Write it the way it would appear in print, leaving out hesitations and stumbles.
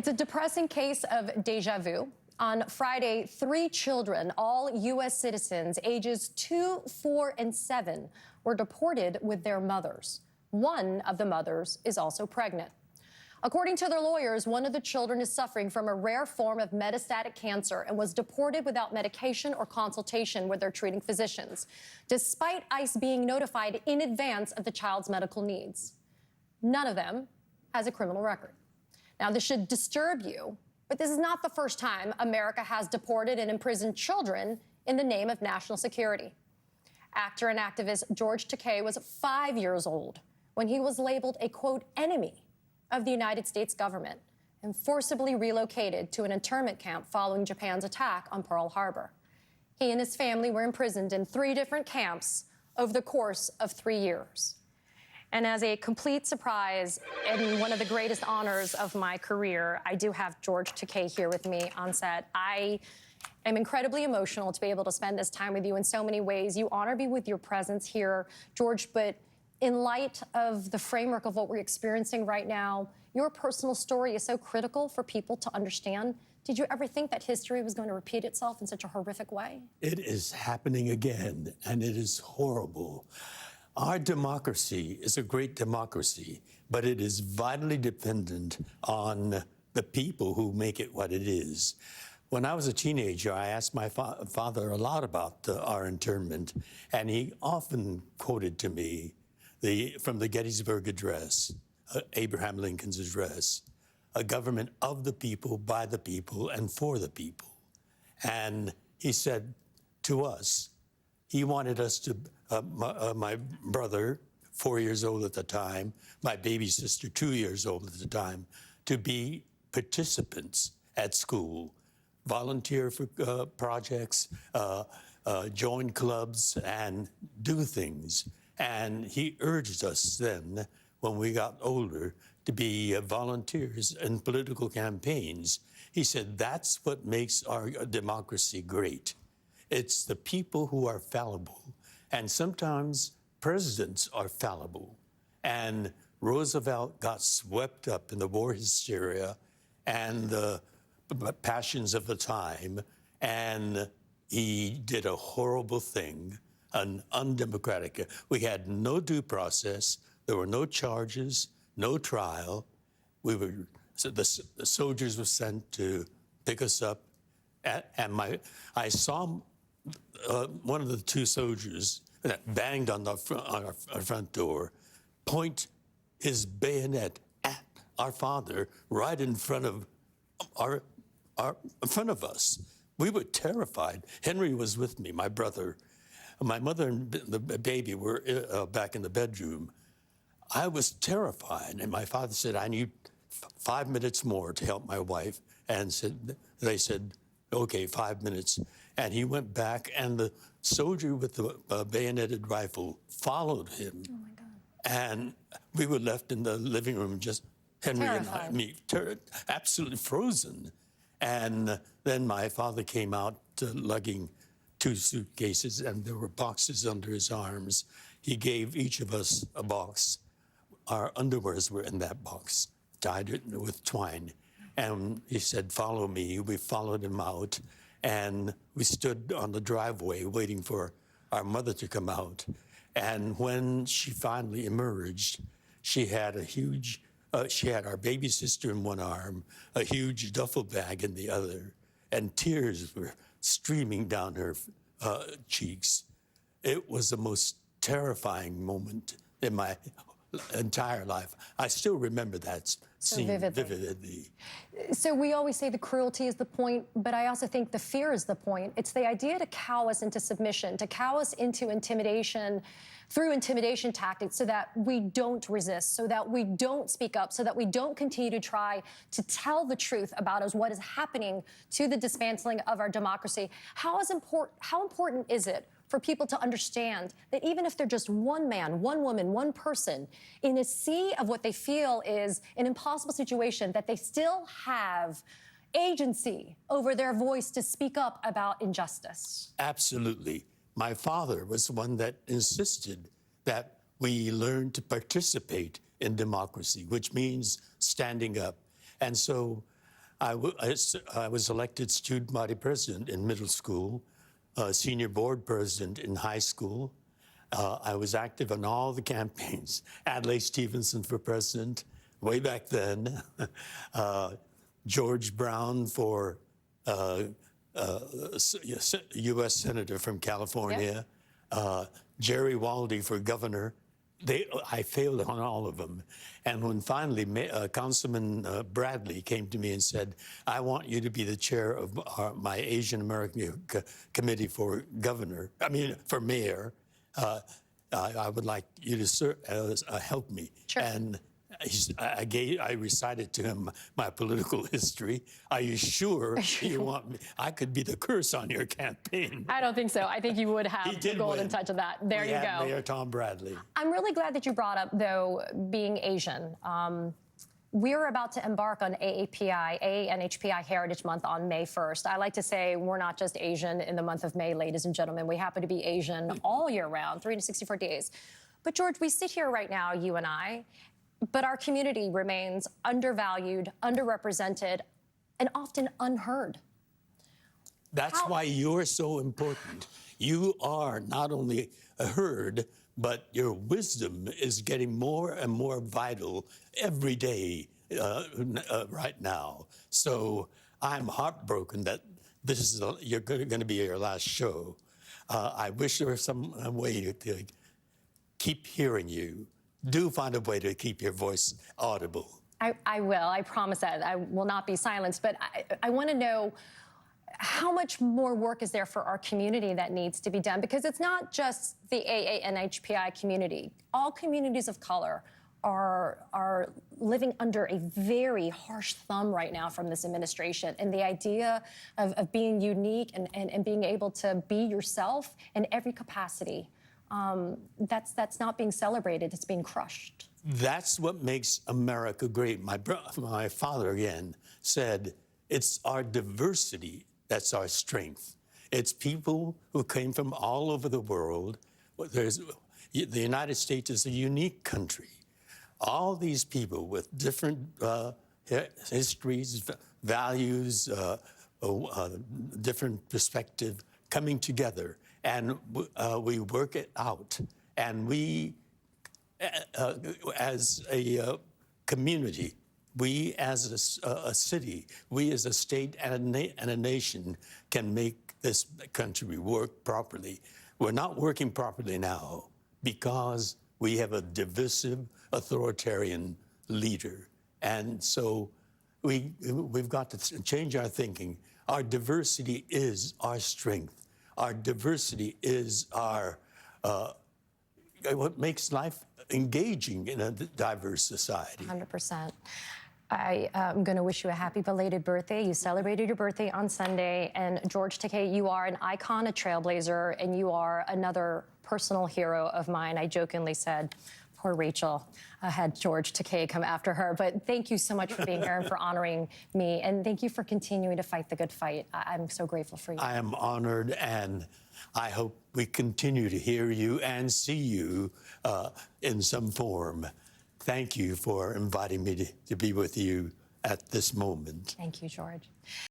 It's a depressing case of deja vu. On Friday, 3 children, all U.S. citizens, ages 2, 4, and 7, were deported with their mothers. One of the mothers is also pregnant. According to their lawyers, one of the children is suffering from a rare form of metastatic cancer and was deported without medication or consultation with their treating physicians, despite ICE being notified in advance of the child's medical needs. None of them has a criminal record. Now, this should disturb you, but this is not the first time America has deported and imprisoned children in the name of national security. Actor and activist George Takei was 5 years old when he was labeled a, quote, enemy of the United States government and forcibly relocated to an internment camp following Japan's attack on Pearl Harbor. He and his family were imprisoned in 3 different camps over the course of 3 years. And as a complete surprise and one of the greatest honors of my career, I do have George Takei here with me on set. I am incredibly emotional to be able to spend this time with you in so many ways. You honor me with your presence here, George, but in light of the framework of what we're experiencing right now, your personal story is so critical for people to understand. Did you ever think that history was going to repeat itself in such a horrific way? It is happening again, and it is horrible. Our democracy is a great democracy, but it is vitally dependent on the people who make it what it is. When I was a teenager, I asked my father a lot about our internment, and he often quoted to me from the Gettysburg Address, Abraham Lincoln's address, a government of the people, by the people, and for the people. And he said to us, he wanted us to, my brother, 4 years old at the time, my baby sister, 2 years old at the time, to be participants at school, volunteer for projects, join clubs, and do things. And he urged us then, when we got older, to be volunteers in political campaigns. He said, that's what makes our democracy great. It's the people who are fallible. And sometimes presidents are fallible. And Roosevelt got swept up in the war hysteria and the passions of the time. And he did a horrible thing, an undemocratic. We had no due process. There were no charges, no trial. So the soldiers were sent to pick us up. And I saw one of the 2 soldiers that banged on our front door, point his bayonet at our father right in front of us. We were terrified. Henry was with me, my brother. My mother and the baby were back in the bedroom. I was terrified, and my father said, I need 5 minutes more to help my wife. And they said, okay, 5 minutes. And he went back, and the soldier with the bayoneted rifle followed him. Oh, my God. And we were left in the living room, just Henry terrified. And I, absolutely frozen. And then my father came out lugging 2 suitcases, and there were boxes under his arms. He gave each of us a box. Our underwears were in that box, tied it with twine. And he said, follow me. We followed him out, and we stood on the driveway waiting for our mother to come out. And when she finally emerged, she had a huge, she had our baby sister in one arm, a huge duffel bag in the other, and tears were streaming down her cheeks. It was the most terrifying moment in my entire life. I still remember that scene vividly. So we always say the cruelty is the point, but I also think the fear is the point. It's the idea to cow us into submission, to cow us into intimidation through intimidation tactics so that we don't resist, so that we don't speak up, so that we don't continue to try to tell the truth about what is happening to the dismantling of our democracy. How important is it for people to understand that even if they're just one man, one woman, one person, in a sea of what they feel is an impossible situation, that they still have agency over their voice to speak up about injustice? Absolutely. My father was the one that insisted that we learn to participate in democracy, which means standing up. And so I was elected student body president in middle school, senior board president in high school. I was active in all the campaigns. Adlai Stevenson for president, way back then. George Brown for U.S. Senator from California. Jerry Walde for governor. I failed on all of them. And when finally Councilman Bradley came to me and said, I want you to be the chair of my Asian American committee for for mayor, I would like you to help me. Sure. And I recited to him my political history. Are you sure you want me? I could be the curse on your campaign. I don't think so. I think you would have the golden touch of that. There you go. Mayor Tom Bradley. I'm really glad that you brought up, though, being Asian. We're about to embark on ANHPI Heritage Month on May 1st. I like to say we're not just Asian in the month of May, ladies and gentlemen. We happen to be Asian all year round, 364 days. But, George, we sit here right now, you and I, but our community remains undervalued, underrepresented, and often unheard. That's why you're so important. You are not only heard, but your wisdom is getting more and more vital every day right now. So I'm heartbroken that you're going to be your last show. I wish there was some way to keep hearing you. Do find a way to keep your voice audible. I will. I promise that. I will not be silenced. But I want to know, how much more work is there for our community that needs to be done? Because it's not just the AANHPI community. All communities of color are living under a very harsh thumb right now from this administration. And the idea of being unique and being able to be yourself in every capacity, that's not being celebrated, it's being crushed. That's what makes America great. My father, again, said, it's our diversity that's our strength. It's people who came from all over the world. The United States is a unique country. All these people with different histories, values, different perspective coming together. And we work it out. And we, as a community, we as a city, we as a state and a nation can make this country work properly. We're not working properly now because we have a divisive, authoritarian leader. And so we've got to change our thinking. Our diversity is our strength. Our diversity is what makes life engaging in a diverse society. 100%. I am going to wish you a happy belated birthday. You celebrated your birthday on Sunday. And George Takei, you are an icon, a trailblazer, and you are another personal hero of mine. I jokingly said, poor Rachel had George Takei come after her. But thank you so much for being here and for honoring me. And thank you for continuing to fight the good fight. I'm so grateful for you. I am honored, and I hope we continue to hear you and see you in some form. Thank you for inviting me to be with you at this moment. Thank you, George.